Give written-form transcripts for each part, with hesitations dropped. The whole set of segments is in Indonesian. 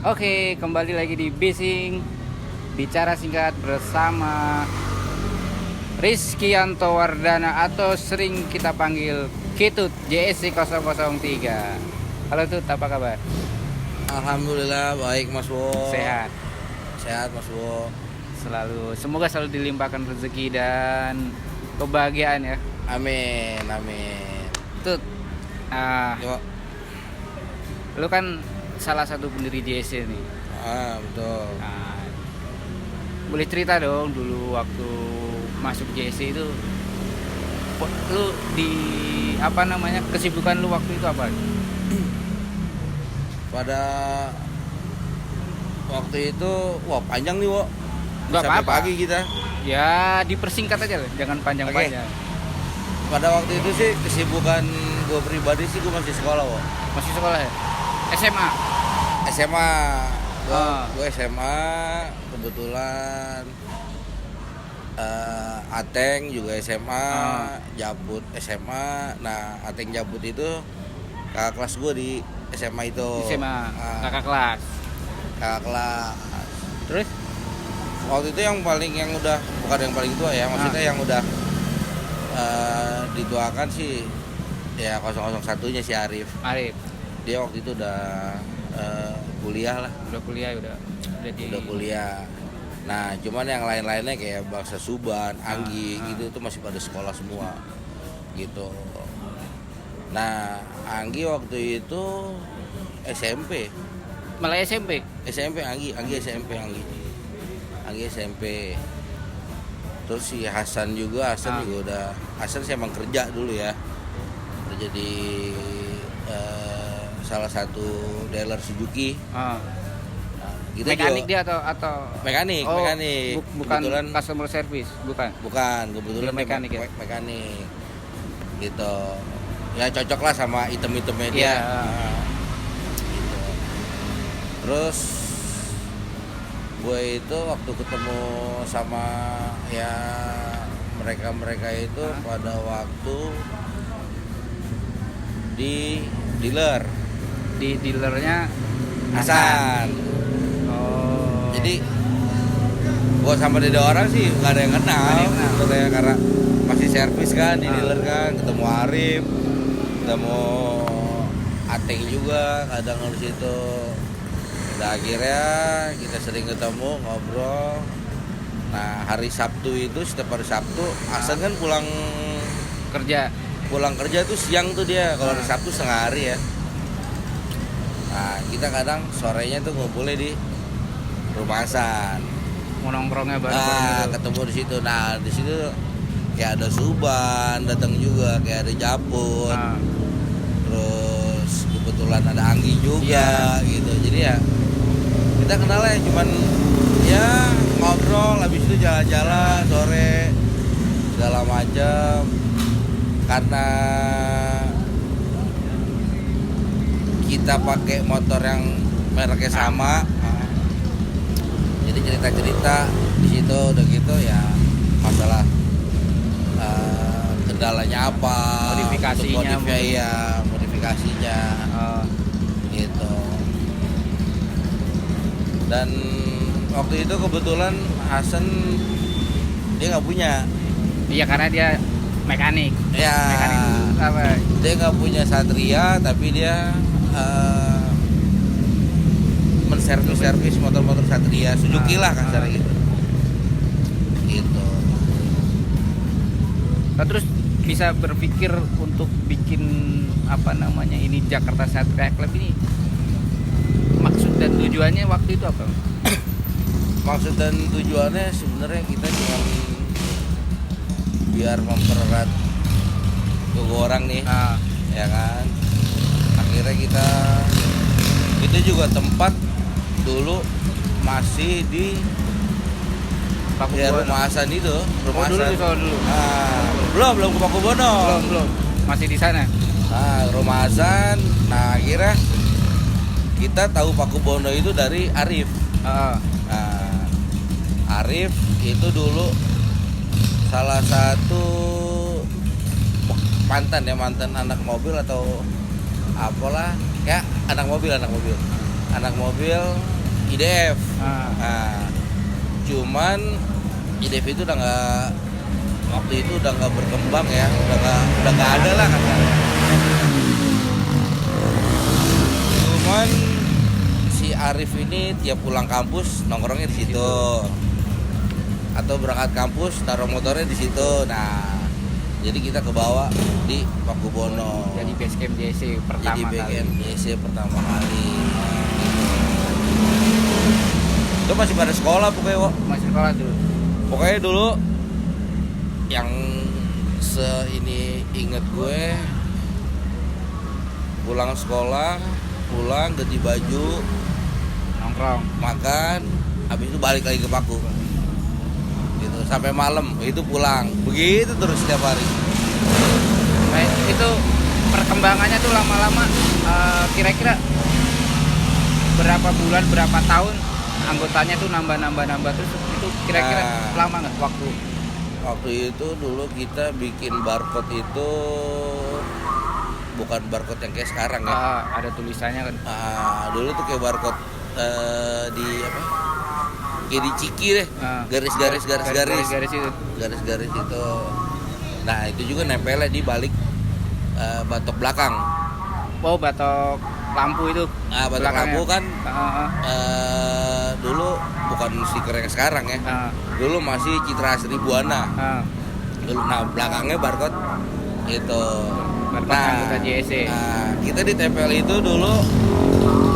Oke, kembali lagi di Bising Bicara Singkat bersama Rizkyanto Wardana atau sering kita panggil Kitut JSC 003. Halo Tut, apa kabar? Alhamdulillah baik Mas Wo. Sehat? Sehat Mas Wo. Semoga selalu dilimpahkan rezeki dan kebahagiaan ya. Amin, amin. Tut, Yo. lu kan salah satu pendiri JSC nih. Betul. Boleh cerita dong dulu waktu masuk JSC itu lu di kesibukan lu waktu itu apa? Pada waktu itu panjang nih Wo. Nggak Sampai apa-apa. pagi kita. Ya dipersingkat aja lah, jangan panjang-panjang. Pada waktu itu sih kesibukan gue pribadi sih gue masih sekolah Wo. Masih sekolah ya? SMA. SMA. Ah. Gue SMA kebetulan. Ateng juga SMA, Jabut SMA. Nah, Ateng Jabut itu kakak kelas gue di SMA itu. SMA, kakak kelas. Kakak kelas. Terus? Waktu itu yang paling bukan yang paling tua ya, maksudnya yang udah dituakan sih ya 001-nya si Arif. Dia waktu itu udah kuliah lah. Udah kuliah. Udah kuliah. Nah, cuman yang lain-lainnya kayak Bangsa Suban, Anggi gitu itu masih pada sekolah semua. Gitu. Nah, Anggi waktu itu SMP. Malah SMP. Anggi SMP. Terus si Hasan juga udah. Hasan sih emang kerja dulu ya. Kerja di salah satu dealer Suzuki. Gitu Mekanik juga. dia atau Mekanik. Bukan Kebetulan customer service, bukan. Kebetulan Mekanik ya? mekanik. Gitu. Ya cocok lah sama item-itemnya dia. Gitu. Terus gue itu waktu ketemu sama ya mereka itu pada waktu di dealer. Di dealernya Hasan. Oh. Jadi gua sama dia orang sih nggak ada yang kenal. Kayak karena masih servis kan di dealer kan, ketemu Arif, ketemu Ateng juga kadang di situ. Udah akhirnya kita sering ketemu ngobrol. Nah hari Sabtu itu setiap hari Sabtu Hasan kan pulang kerja tuh siang tuh dia. Kalau hari Sabtu setengah hari ya. Nah kita kadang sorenya tuh ngumpulnya di rumah Hasan. Mau nongkrongnya bareng-bareng gitu. Ketemu di situ. Nah di situ kayak ada Suban datang juga, kayak ada Jabut. Terus kebetulan ada Anggi juga gitu. Jadi ya kita kenalnya cuman ya ngobrol, habis itu jalan-jalan sore segala macam. Karena kita pakai motor yang mereknya sama, jadi cerita-cerita di situ udah gitu ya masalah kendalanya apa, modifikasinya gitu. Dan waktu itu kebetulan Hasan dia nggak punya. Iya, karena dia mekanik. Ya. Mekanik apa? Dia nggak punya Satria, tapi dia menservis motor-motor Satria, Suzuki lah kasarnya gitu. Gitu. Nah, terus bisa berpikir untuk bikin ini Jakarta Satria Club ini, maksud dan tujuannya waktu itu apa? Maksud dan tujuannya sebenarnya kita cuma biar mempererat dua orang nih, ya kan. Akhirnya kita itu juga tempat dulu masih di rumah Hasan itu, rumah Hasan. Dulu. Belum ke Pakubono. Belum. Masih di sana. Rumah Hasan. Nah, akhirnya kita tahu Pakubono itu dari Arif. Arif itu dulu salah satu mantan anak mobil atau apalah ya, anak mobil IDF. Ah. Nah, cuman IDF itu udah nggak, waktu itu udah nggak berkembang ya, udah nggak ada lah katanya. Cuman si Arif ini tiap pulang kampus nongkrongnya di situ, atau berangkat kampus taruh motornya di situ. Nah, jadi kita ke bawah di Pakubono. Jadi base camp JC pertama Jadi kali. BKM JC pertama kali. Itu masih pada sekolah pokoknya, Wak. Masih sekolah dulu. Pokoknya dulu yang ini inget gue, pulang sekolah, pulang ganti baju, Nongkrong. makan, habis itu balik lagi ke Paku. Gitu sampai malam, itu pulang. Begitu terus setiap hari. Nah, itu perkembangannya tuh lama-lama kira-kira berapa bulan, berapa tahun anggotanya tuh nambah terus itu kira-kira Nah. lama nggak Waktu itu dulu kita bikin barcode itu bukan barcode yang kayak sekarang ya. ada tulisannya kan. Dulu tuh kayak barcode di apa? Kayak di Ciki deh. Garis-garis itu. Garis-garis itu. Nah, itu juga nempelnya di balik batok belakang. Oh, batok lampu itu. Batok belakangnya. lampu kan dulu bukan stiker yang sekarang ya. Dulu masih Citra Seribuana. Dulu nah belakangnya barcode itu. Barcode anggota JSC. Kita ditempel itu dulu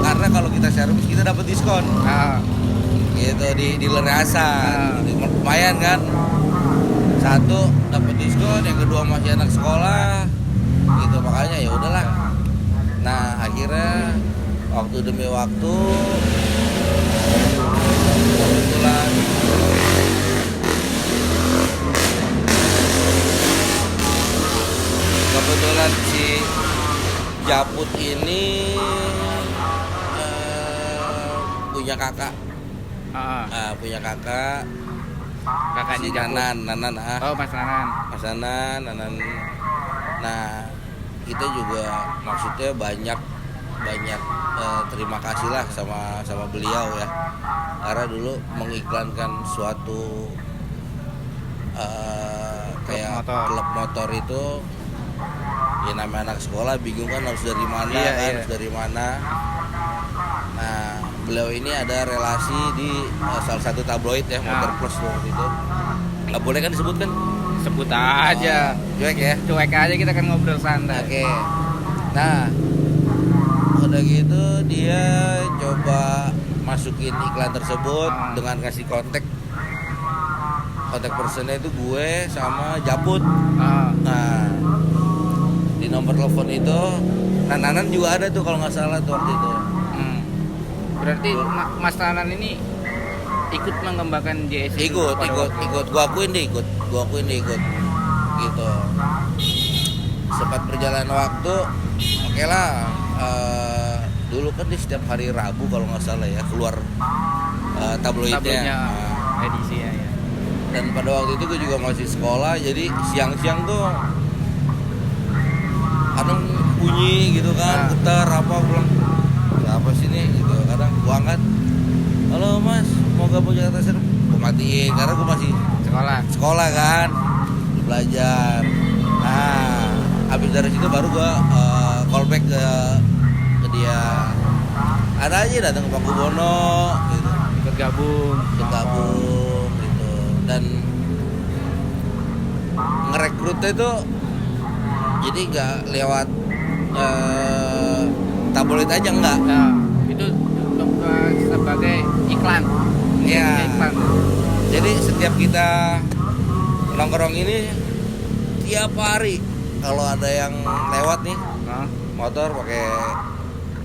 karena kalau kita servis kita dapat diskon. Gitu di dealer Hasan. Gitu. Lumayan kan? Satu dapat diskon, yang kedua masih anak sekolah. Gitu makanya ya udahlah. Nah, akhirnya waktu demi waktu kebetulan si Japut ini punya kakak. Punya kakak. Kakaknya Si Japut. Nanan. Oh, Mas Nanan. Mas Nanan. Nah, kita juga maksudnya banyak terima kasih lah sama beliau ya, karena dulu mengiklankan suatu kayak klub motor itu ya, namanya anak sekolah bingung kan harus dari mana harus dari mana. Nah, beliau ini ada relasi di salah satu tabloid ya, Motor Plus waktu itu. Nggak boleh kan disebutkan? Sebut aja. Cuek ya? Cuek aja, kita kan ngobrol santai. Oke. Nah, udah gitu dia coba masukin iklan tersebut dengan kasih kontak personnya itu gue sama Japut. Nah, di nomor telepon itu Nanan juga ada tuh kalau nggak salah tuh waktu itu. Berarti Mas Nanan ini ikut mengembangkan JSC. Ikut. Gua akuin deh ikut. Gitu. Sempat berjalan waktu, oke lah. Dulu kan di setiap hari Rabu kalau nggak salah ya keluar tabloidnya. Edisi ya. Dan pada waktu itu gue juga masih sekolah, jadi siang-siang tuh kadang bunyi gitu kan, getar apa pulang. Apa sih nih gitu, kadang gua angkat, halo mas, mau gabung Jakarta Serem? Gua matiin karena gua masih sekolah kan, belajar. Nah, habis dari situ baru gua callback ke dia. Ada aja datang ke Pakubono gitu, Ikut gabung gitu. Dan ngerekrutnya itu jadi nggak lewat tabloid aja enggak. Nah, itu sebagai iklan. Iya. Iklan. Jadi setiap kita nongkrong ini tiap hari kalau ada yang lewat nih motor pakai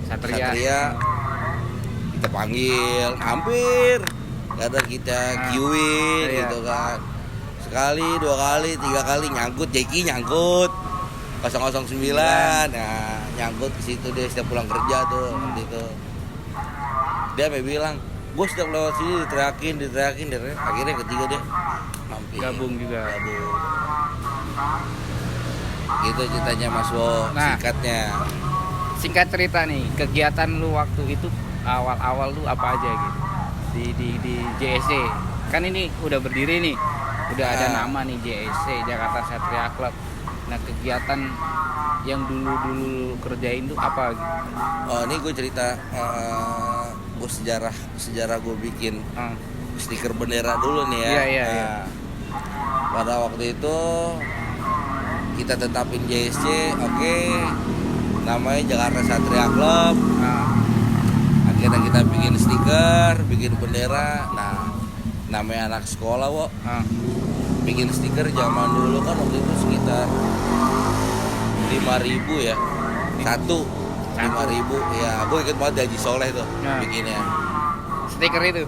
Satria kita panggil, hampir kadang kita queuein gitu kan. Sekali, 2 kali, 3 kali nyangkut, Jeki nyangkut 009, nah nyangkut ke situ dia setiap pulang kerja tuh gitu. Dia sampai bilang, gue setiap lewat sini diteriakin, akhirnya ketiga dia mampir Gabung juga. Gitu ceritanya Mas Wo, Singkat cerita nih, kegiatan lu waktu itu awal-awal lu apa aja gitu? di JSC. Kan ini udah berdiri nih, udah ada nama nih, JSC, Jakarta Satria Club. Nah, kegiatan yang dulu kerjain tuh apa gitu? Oh, ini gue cerita gue sejarah gue bikin stiker bendera dulu nih ya. Iya. Pada waktu itu kita tetapin JSC, oke, namanya Jakarta Satria Club. Akhirnya kita bikin stiker, bikin bendera. Nah, namanya anak sekolah, bikin stiker zaman dulu kan waktu itu sekitar 5.000 ya, satu 5.000 ya. Gue ikut banget Haji Soleh tuh bikinnya Stiker itu.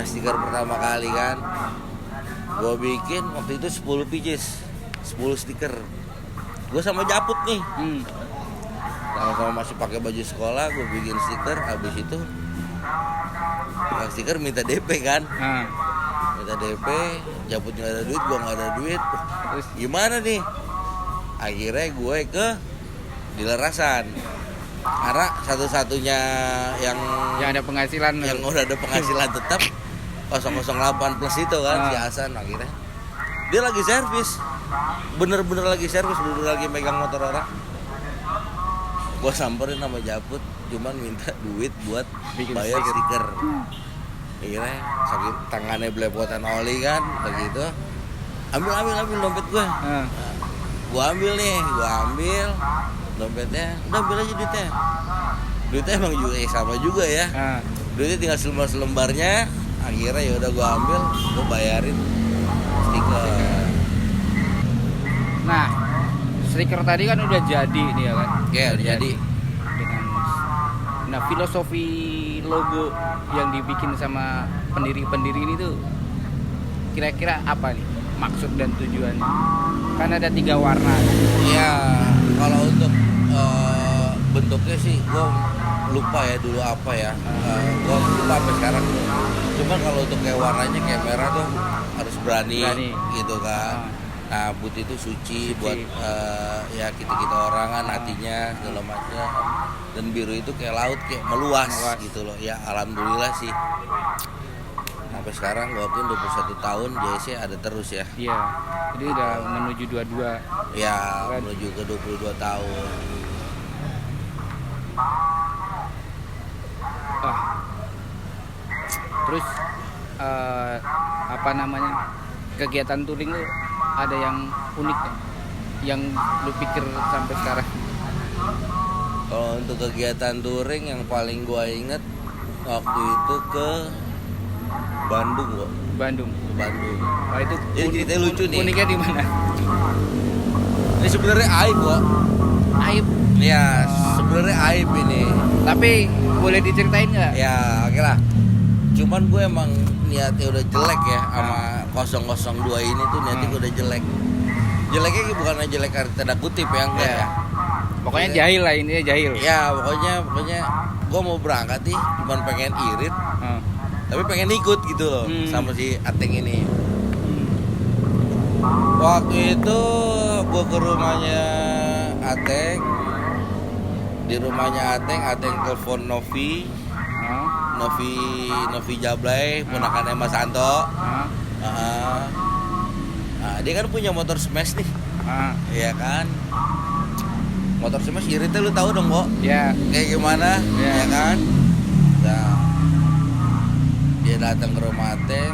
Stiker pertama kali kan gue bikin waktu itu 10 pieces, 10 stiker. Gue sama Japut nih, sama-sama masih pakai baju sekolah. Gue bikin stiker, habis itu tukang stiker minta DP kan, minta DP. Japut nggak ada duit, gue nggak ada duit. Terus gimana nih? Akhirnya gue ke dealer Rasan, karena satu-satunya yang ada penghasilan, yang udah ada penghasilan tetap 008 plus itu kan, si Hasan. Akhirnya dia lagi servis, bener-bener lagi servis, bener-bener lagi megang motor orang. Gue samperin sama Japut, cuman minta duit buat bikin bayar stiker. Akhirnya sakit tangannya belepotan oli kan, begitu. Ambil dompet gue. Gue ambil dompetnya, udah ambil aja duitnya emang juga sama juga ya. Duitnya tinggal selembarnya. Akhirnya ya udah gue ambil, gue bayarin stiker. Nah, stiker tadi kan udah jadi nih ya kan? Ya udah jadi. Nah, filosofi logo yang dibikin sama pendiri ini tuh kira-kira apa nih maksud dan tujuannya? Kan ada 3 warna. Ya, kalau untuk bentuknya sih gue lupa ya dulu apa ya. Gue lupa sampai sekarang. Cuman kalau untuk kayak warnanya kayak merah tuh harus berani. Gitu kan. Nah, putih itu suci buat ya kita orang kan, hatinya segala macam. Dan biru itu kayak laut, kayak meluas gitu loh. Ya alhamdulillah sih. Sampai sekarang walaupun 21 tahun JSC ada terus ya. Iya. Jadi udah menuju 22. Ya, kan? Menuju ke 22 tahun. Terus apa namanya? Kegiatan touring lu ada yang unik yang lu pikir sampai sekarang? Kalau untuk kegiatan touring yang paling gua inget waktu itu ke Bandung kok. Ke Bandung. Oh, itu jadi ceritanya lucu nih. Uniknya di mana? Ini sebenarnya aib kok. Aib. Ya, sebenarnya aib ini. Tapi boleh diceritain nggak? Ya, oke lah. Cuman gue emang niatnya udah jelek ya sama 002 ini tuh niatnya gue udah jelek. Jeleknya bukan jelek karena tanda kutip ya, enggak ya. Pokoknya jahil lah, intinya jahil. Ya, pokoknya gue mau berangkat nih, cuman pengen irit. Tapi pengen ikut gitu loh sama si Ateng ini. Waktu itu gue ke rumahnya Ateng. Di rumahnya Ateng telepon Novi Jablay, ponakannya Mas Anto. Dia kan punya motor smash nih. Iya kan. Motor smash iritnya lu tahu dong, Bo? Iya. Kayak gimana? Ya kan? Nah, dia datang ke rumah Ateng,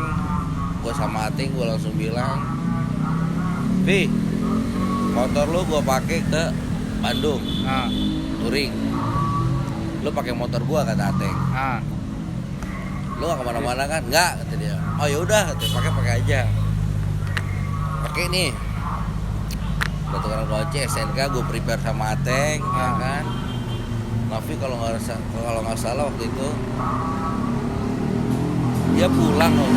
gue sama Ateng gue langsung bilang, "Vi, motor lu gue pakai ke Bandung, touring. Lu pakai motor gue," kata Ateng. "Lu gak kemana-mana kan?" "Enggak," kata dia. "Oh ya udah, pakai aja. Pakai nih." Udah tukar kunci SNK gue prepare sama Ateng, ya kan. Tapi kalau nggak salah waktu itu dia pulang loh.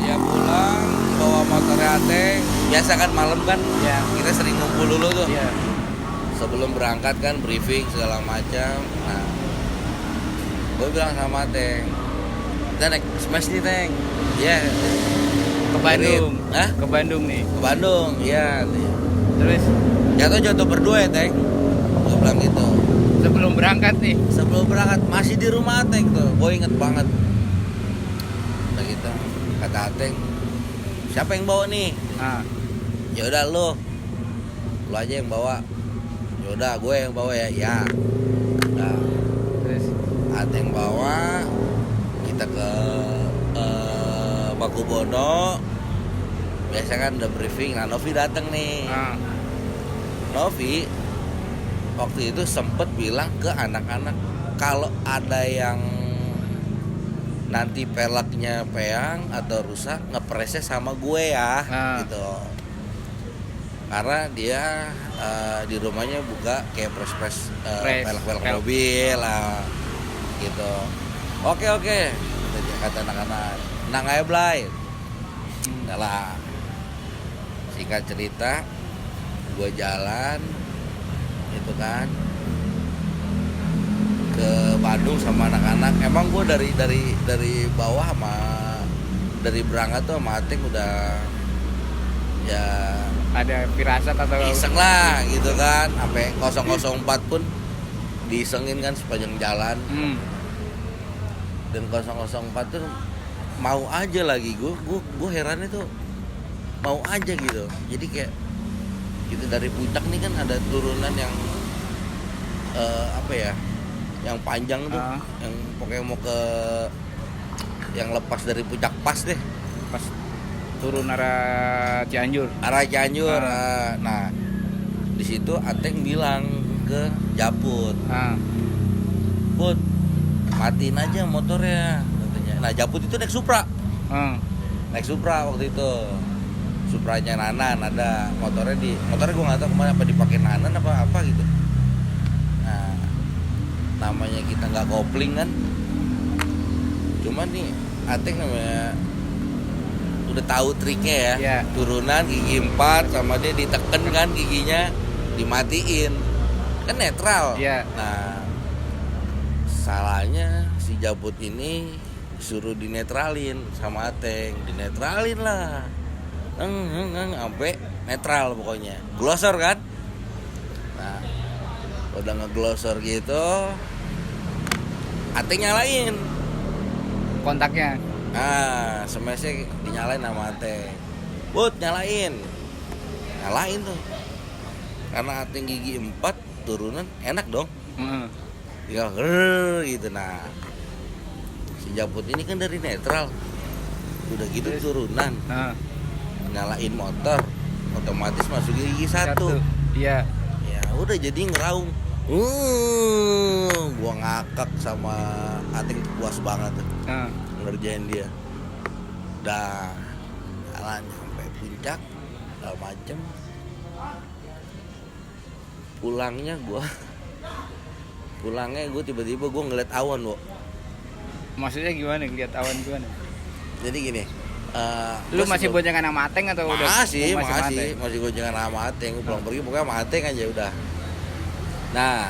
Dia pulang bawa motornya Ateng. Biasa kan malam kan, ya kita sering ngumpul dulu tuh. Yeah. Sebelum berangkat kan briefing segala macam. Nah, gue bilang sama Ateng, "Kita naik smash nih, Teng." Ya. Ke Bandung. Hah? Ke Bandung nih. Ke Bandung, iya. Terus jatuh berdua ya, Teng. Gue bilang gitu. Sebelum berangkat nih. Sebelum berangkat masih di rumah Ateng tuh, gue inget banget. Udah gitu, kata Ateng, siapa yang bawa nih? Ya udah lu aja yang bawa. Ya udah gue yang bawa ya. Ya. Nah, Terus Ateng bawa kita ke Pakubono. Biasa kan udah briefing. Nah, Novi dateng nih. Novi waktu itu sempet bilang ke anak-anak kalau ada yang nanti peleknya peang atau rusak ngepresnya sama gue ya, gitu. Karena dia di rumahnya buka kayak press pelek mobil lah, gitu. Oke, kata anak-anak, nang aja Blay. Udah lah. Singkat cerita, gue jalan itu kan ke Bandung sama anak-anak. Emang gue dari bawah dari berangkat tuh sama Ateng udah ya ada firasat atau iseng lah gitu kan, sampai 004 pun diisengin kan sepanjang jalan. Dan 004 tuh mau aja lagi, gue herannya tuh mau aja gitu. Jadi kayak gitu dari puncak nih kan ada turunan yang yang panjang tuh, yang pokoknya mau ke yang lepas dari puncak pas deh, pas turun arah Cianjur. Nah di situ Ateng bilang ke Japut, Put, matiin aja motornya katanya. Nah Japut itu naik Supra, waktu itu. Supranya Nanan ada, motornya gue nggak tahu kemana, apa dipakai Nanan apa gitu. Nah namanya kita nggak kopling kan, cuman nih Ateng namanya udah tahu triknya ya. Turunan gigi 4 sama dia diteken kan, giginya dimatiin kan netral. Nah salahnya si Japut ini suruh dinetralin sama Ateng, dinetralin lah. Sampai netral pokoknya, glosor kan. Nah udah ngeglosor gitu, Ateng nyalain kontaknya. Smashnya dinyalain sama Ateng. Bud, nyalain tuh, karena Ateng gigi 4 turunan enak dong. Tinggal gitu. Nah si Japut ini kan dari netral, udah gitu turunan, nyalain motor otomatis masuk gigi 1. Iya. Ya udah jadi ngeraung. Gua ngakak sama Ateng, puas banget tuh ngerjain dia. Udah jalan sampai puncak segala macem. Pulangnya gue tiba-tiba gue ngeliat awan, Wo. Maksudnya gimana ngeliat awan gimana? Jadi gini, lu masih boncengan sama Ateng atau udah? Masih boncengan sama Ateng. Pulang pergi pokoknya sama Ateng aja udah. Nah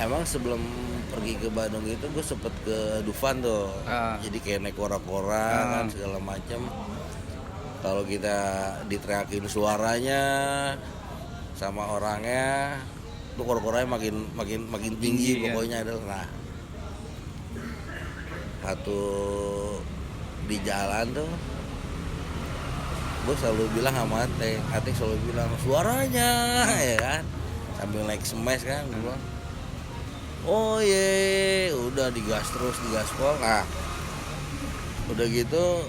emang sebelum pergi ke Bandung itu gue sempet ke Dufan tuh. Jadi kayak naik kora-kora kan segala macam. Kalau kita diteriakin suaranya sama orangnya tuh kora-koranya makin tinggi pokoknya adalah. Nah satu di jalan tuh gue selalu bilang sama Ateng selalu bilang suaranya ya kan, sambil naik smash kan gue bilang, oh ye, udah digas terus, digaspol. Nah udah gitu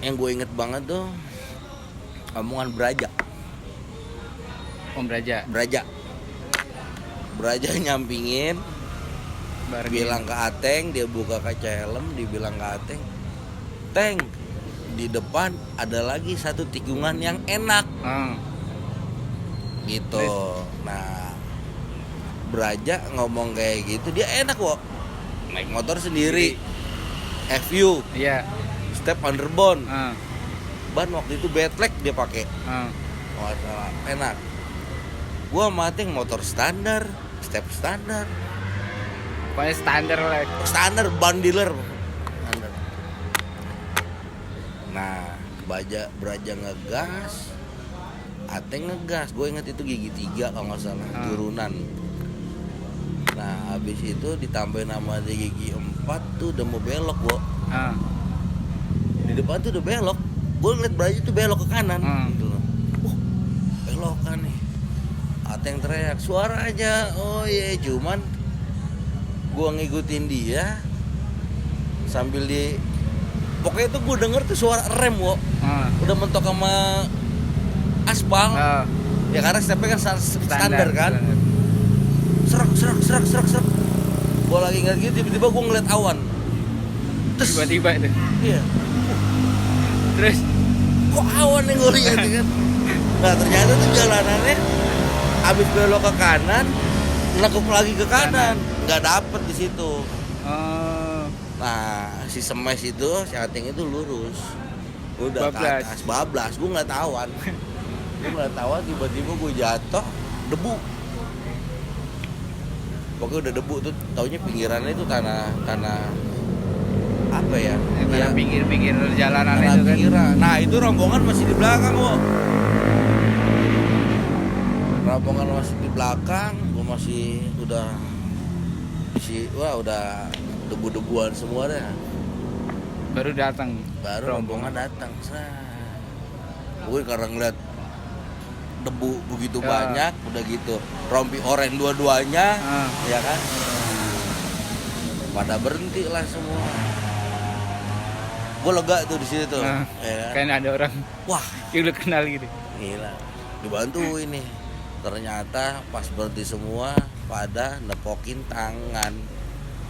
yang gue inget banget tuh omongan Braja. Braja nyampingin, bilang ke Ateng, dia buka kaca helm, dibilang ke Ateng, Teng, di depan ada lagi satu tikungan yang enak. Gitu. Nah Braja ngomong kayak gitu, dia enak kok, naik motor sendiri, FU, step underbone, ban waktu itu Betlek dia pakai, salah, enak. Gua mating motor standar, step standar, pokoknya standar ban dealer. Nah Braja ngegas, Ateng ngegas. Gue inget itu gigi 3 kalau nggak salah, turunan. Nah habis itu ditambahin nama di gigi 4 tuh udah mau belok gua. Di depan tuh udah belok. Gua ngeliat Braja tuh belok ke kanan gitu loh. Belokan nih. Ateng teriak suara aja. Oh iya, cuman gua ngikutin dia sambil pokoknya tuh gua denger tuh suara rem wo. Udah mentok sama aspal. Ya karena stepnya kan standar kan. Serak. Gua lagi ngeliat gitu tiba-tiba gua ngeliat awan. Terus Tiba-tiba itu. iya. Terus Kok awan yang gue lihat kan? Nah ternyata tuh jalanannya abis belok ke kanan, nekuk lagi ke kanan, nggak dapet di situ. Nah si semes itu, si Ating itu lurus, udah ke atas bablas, gue nggak tawan, tiba-tiba gue jatuh, debu. Pokoknya udah debu tuh, taunya pinggirannya itu tanah apa ya? Tanah pinggir-pinggir jalanan itu kan. Pinggiran. Nah itu rombongan masih di belakang kok. Rombongan masih di belakang, gue masih udah debu-debuan semua deh. Baru datang. Rombongan datang. Gue karena ngeliat debu begitu banyak, udah gitu rompi oranye dua-duanya, ya kan? Pada berhenti lah semua. Gue lega tuh di situ, ya kan? Kan ada orang, wah, yang lu kenal gitu. Gila, dibantu ini. Ternyata pas berhenti semua pada nepokin tangan.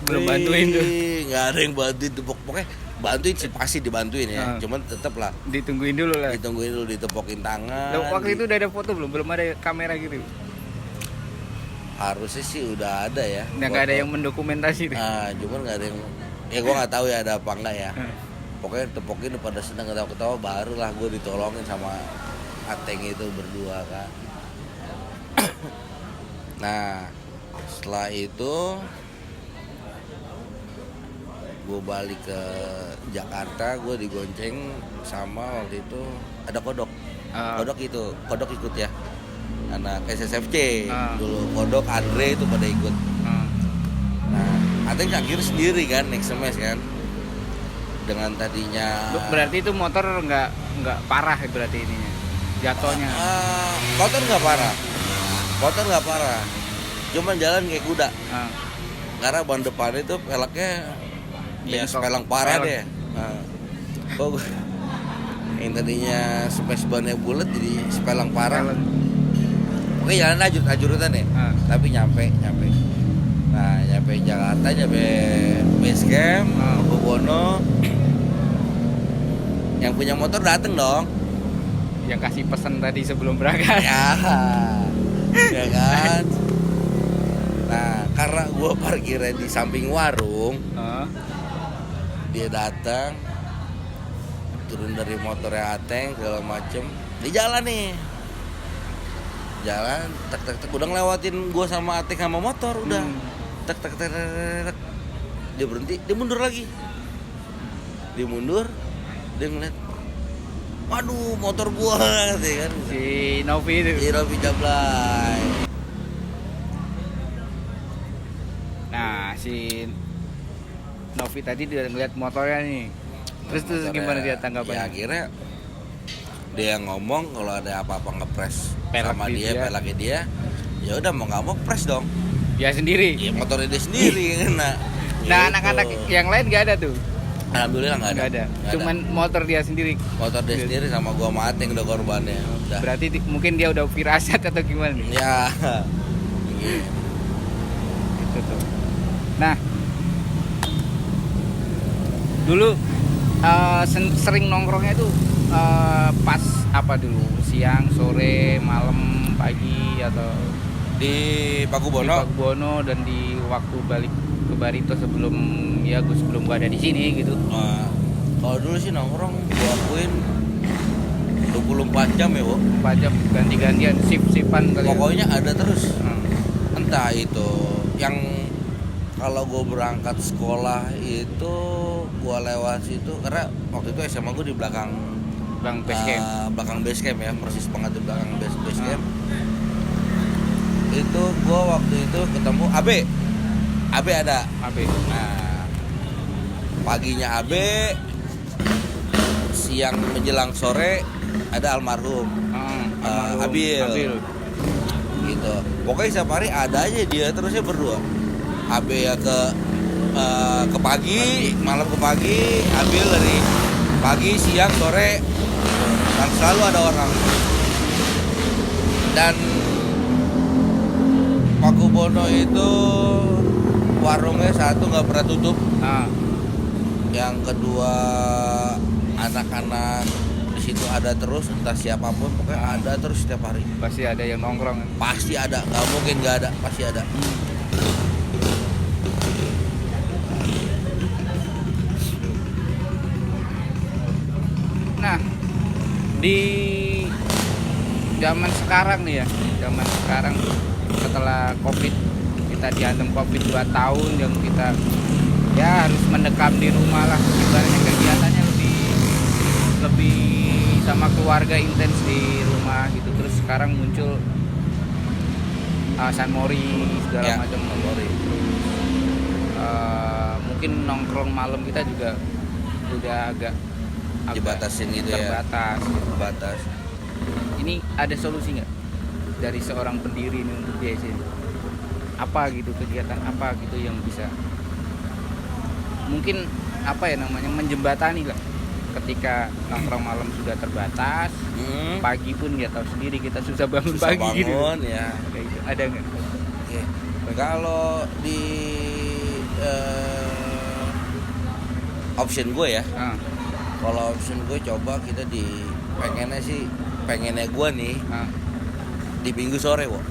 Belum bantuin tuh. Nggak ada yang bantuin tuh, pokoknya bantuin sih pasti dibantuin ya. Cuman tetep lah. Ditungguin dulu, ditepokin tangan. Waktu itu udah ada foto belum ada kamera gitu. Harusnya sih udah ada ya. Nggak ada yang mendokumentasi tuh. Cuman nggak ada yang. Ya gue nggak tahu ya ada apa enggak ya. Pokoknya tepokin pada seneng ketawa-ketawa, barulah gue ditolongin sama Ateng itu berdua kan. Nah setelah itu gue balik ke Jakarta, gue digonceng sama waktu itu ada kodok ikut ya, anak SSFC dulu, kodok Andre itu pada ikut. Nah Ateng akhirnya sendiri kan next semester kan, dengan tadinya berarti itu motor nggak parah berarti ininya jatuhnya. Motor nggak parah, cuman jalan kayak kuda. Karena ban depan itu peleknya ya sepelang parah deh. Yang tadinya space bannya bulat jadi sepelang parah. Oke jalan ajurutan ya, tapi nyampe. Nah nyampe Jakarta, nyampe base camp, Bobono. Yang punya motor dateng dong. Yang kasih pesan tadi sebelum berangkat. Ya kan. Nah karena gue parkirnya di samping warung, dia datang, turun dari motornya Ateng segala macem, di jalan nih, tek udah ngelewatin gue sama Ateng sama motor udah, tek dia berhenti, dia mundur lagi, dia ngeliat, waduh motor gue, kan? Si Novi itu. Si Novi Jablay. Nah si Novi tadi dia ngeliat motornya nih. Terus gimana dia tanggapannya? Ya akhirnya dia ngomong kalau ada apa-apa ngepres sama dia, pelaknya dia, ya udah mau nggak mau press dong. Dia sendiri. Ya motornya dia sendiri kan. Nah gitu. Anak-anak yang lain nggak ada tuh. Alhamdulillah nggak ada. Cuman motor dia sendiri. Motor dia sendiri sama gua sama Ateng udah korbannya. Udah. Berarti mungkin dia udah firasat atau gimana nih? Ya. Gitu tuh. Nah, dulu sering nongkrongnya tuh pas apa dulu? Siang, sore, malam, pagi atau di Pakubono? Di Pakubono dan di waktu balik ke Barito sebelum gua ada di sini gitu. Kalau dulu sih nongkrong gua akuin 24 jam ya, Wo. 4 jam ganti-gantian, sip-sipan kali. Pokoknya ada terus. Entah itu yang kalau gue berangkat sekolah itu gue lewat situ karena waktu itu SMA gue di belakang base camp. Belakang base camp ya, persis banget di belakang base camp. Itu gue waktu itu ketemu Abe. AB ada. AB. Nah, paginya AB, siang menjelang sore ada almarhum Abil. Gitu. Pokoknya setiap hari ada aja dia terusnya berdua. AB ya ke pagi, malam ke pagi, Abil dari pagi, siang, sore, dan selalu ada orang. Dan Pakubono itu warungnya satu nggak pernah tutup. Yang kedua anak-anak di situ ada terus, entah siapapun, pokoknya ada terus setiap hari. Pasti ada yang nongkrong. Pasti ada, nggak mungkin nggak ada, pasti ada. Nah, di zaman sekarang nih ya, zaman sekarang setelah COVID, kita dihantam COVID 2 tahun yang kita ya harus mendekam di rumah lah, ibaratnya kegiatannya lebih sama keluarga, intens di rumah gitu. Terus sekarang muncul San Mori segala macam Mori. Mungkin nongkrong malam kita juga udah agak dibatasin gitu terbatas, ya. Terbatas. Ini ada solusi nggak dari seorang pendiri ini untuk JSC? Apa gitu kegiatan apa gitu yang bisa mungkin apa ya namanya menjembatani lah ketika nongkrong malam sudah terbatas, pagi pun ya tahu sendiri kita susah bangun pagi gitu. Ya. Kayak gitu. Ada nggak? Oke. Kalau di option gue ya. Kalau option gue coba kita pengennya gue nih di minggu sore, Wo.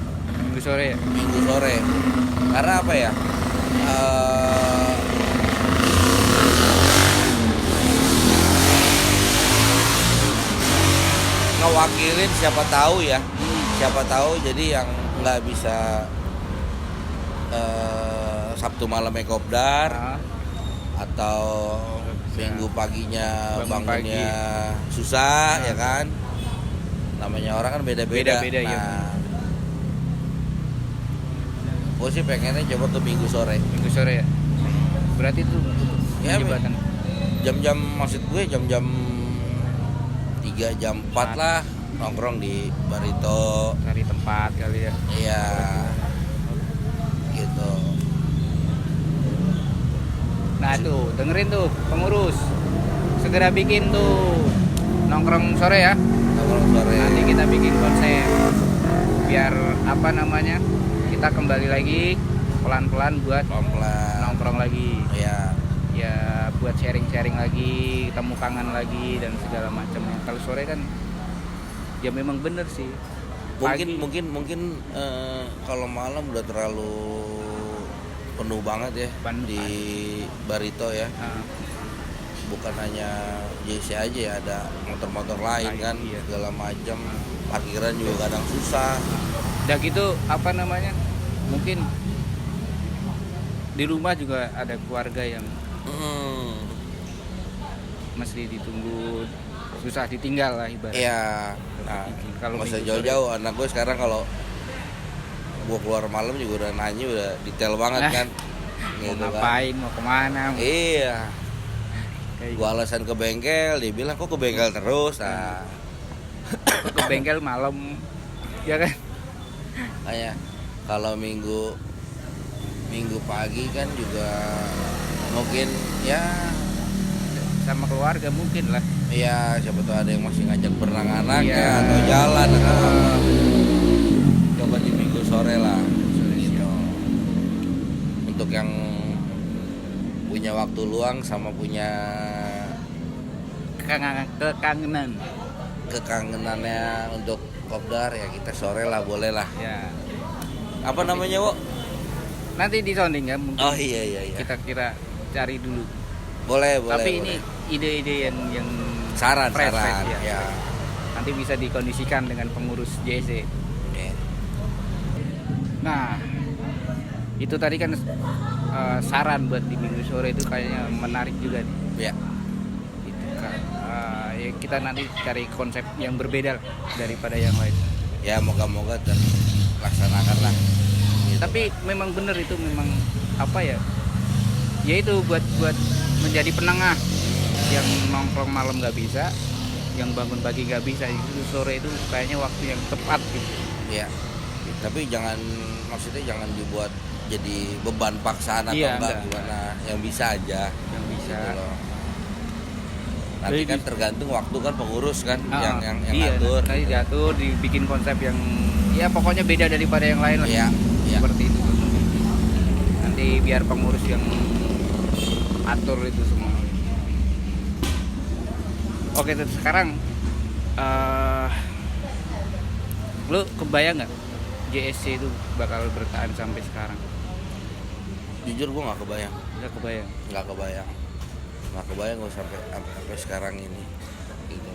Minggu sore ya? Minggu sore. Karena apa ya? Ngewakilin siapa tahu jadi yang nggak bisa Sabtu malamnya kopdar atau Minggu paginya bangunnya susah ya kan, namanya orang kan beda-beda. Nah, ya. Gue sih pengennya coba ke Minggu sore ya. Berarti itu ya, jembatan. Jam-jam maksud gue jam-jam 3 jam 4 lah nongkrong di Barito, cari tempat kali ya. Iya. Gitu. Nah tuh, dengerin tuh pengurus, segera bikin tuh nongkrong sore ya. Nongkrong sore. Nanti kita bikin konsep biar apa namanya, kita kembali lagi pelan-pelan buat nongkrong lagi. Iya. Ya buat sharing-sharing lagi, temu kangen lagi dan segala macamnya. Kalau sore kan ya memang bener sih. Mungkin kalau malam udah terlalu penuh banget ya di Barito ya. Bukan hanya JC aja ya, ada motor-motor lain kan, iya. Segala macam. Parkiran juga kadang susah. Udah gitu apa namanya? Mungkin di rumah juga ada keluarga yang mesti ditunggu, susah ditinggal lah ibaratnya. Iya. Nah, kalau masa jauh-jauh anak gue sekarang kalau gue keluar malam juga udah nanya, udah detail banget kan. Mau ngapain, mau kemana? Iya. Kayak Gue alasan ke bengkel, dia bilang kok ke bengkel terus. Nah, ke bengkel malam, ya kan? Kayak kalau minggu pagi kan juga mungkin ya sama keluarga mungkin lah. Iya, siapa tahu ada yang masih ngajak berenang anaknya Iya. atau jalan atau coba di minggu sore lah. Gitu. Untuk yang punya waktu luang sama punya kekangenannya untuk kopdar ya kita sore lah, boleh lah. Ya. Apa namanya, Wo? Nanti di sounding ya mungkin. Oh iya. Kita kira cari dulu. Boleh. Tapi ini ide-ide yang saran fresh, ya. Nanti bisa dikondisikan dengan pengurus JSC. Yeah. Nah, itu tadi kan saran buat di minggu sore itu kayaknya menarik juga nih. Ya. Itu kan. Ya kita nanti cari konsep yang berbeda daripada yang lain. Ya moga-moga terlaksanakan lah. Gitu. Tapi memang benar itu memang apa ya? Ya itu buat menjadi penengah, yang nongkrong malam nggak bisa, yang bangun pagi nggak bisa, itu sore itu kayaknya waktu yang tepat gitu. Iya. Tapi maksudnya jangan dibuat jadi beban paksaan atau Iya, enggak enggak. gimana, yang bisa aja. Yang bisa. Gitu loh. Nanti Jadi kan tergantung waktu kan pengurus kan yang iya, ngatur. nanti diatur, dibikin konsep yang ya pokoknya beda daripada yang lain lah. Iya, iya. Seperti itu. Nanti biar pengurus yang atur itu semua. Oke, terus sekarang lu kebayang nggak JSC itu bakal bertahan sampai sekarang? Jujur gue nggak kebayang. Nggak kebayang. Nggak kebayang gue sampai sekarang ini. Gitu.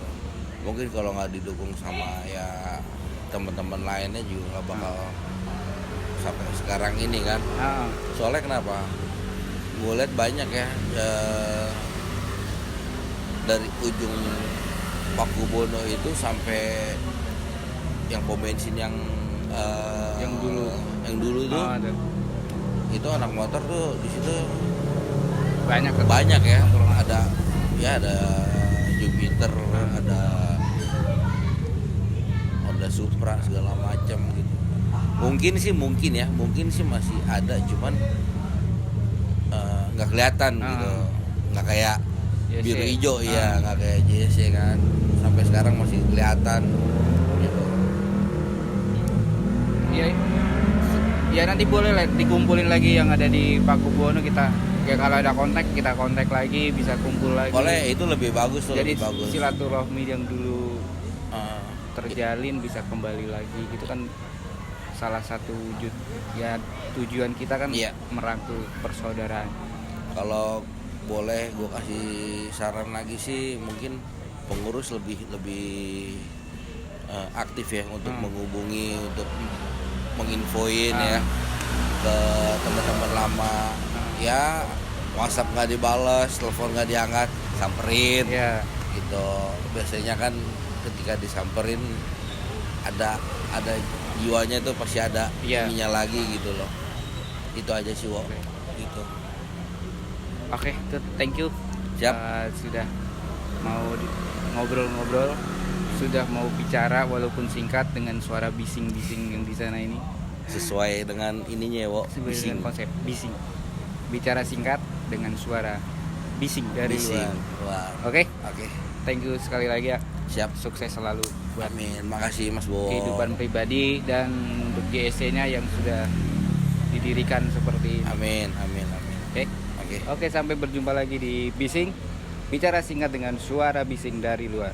Mungkin kalau nggak didukung sama ya teman-teman lainnya juga nggak bakal sampai sekarang ini kan. Soalnya kenapa? Gue lihat banyak ya dari ujung Pakubono itu sampai yang pom bensin yang dulu tuh Ada. itu anak motor tuh di situ Banyak ya. Ada Jupiter, ada Honda Supra segala macam gitu. Mungkin sih masih ada, cuman nggak kelihatan gitu, nggak kayak JSC. biru hijau ya, nggak kayak JSC kan, sampai sekarang masih kelihatan gitu. Ya nanti boleh lah dikumpulin lagi yang ada di Pakubono, kita ya kalau ada kita kontak lagi, bisa kumpul lagi. Boleh, itu lebih bagus tuh. Jadi lebih bagus. silaturahmi yang dulu terjalin bisa kembali lagi gitu kan, salah satu wujud ya tujuan kita kan. Iya. Merangkul persaudaraan. Kalau boleh gue kasih saran lagi sih, mungkin pengurus lebih aktif ya untuk menghubungi, untuk menginfoin ya ke teman-teman lama. Ya WhatsApp nggak dibales, telepon nggak diangkat, samperin gitu. Biasanya kan ketika disamperin ada jiwanya tuh pasti ada ininya lagi gitu loh. Itu aja sih Wo. Gitu. Oke, thank you. Siap. Sudah mau ngobrol-ngobrol, sudah mau bicara walaupun singkat dengan suara bising-bising yang di sana ini. Sesuai dengan ininya Wo. Sesuai dengan konsep bising. Bicara singkat dengan suara bising dari luar. Oke. Thank you sekali lagi ya. Siap. Sukses selalu buat Amin. Makasih Mas Bo. kehidupan pribadi dan untuk JSC-nya yang sudah didirikan seperti ini. Amin. Oke, sampai berjumpa lagi di Bising. Bicara singkat dengan suara bising dari luar.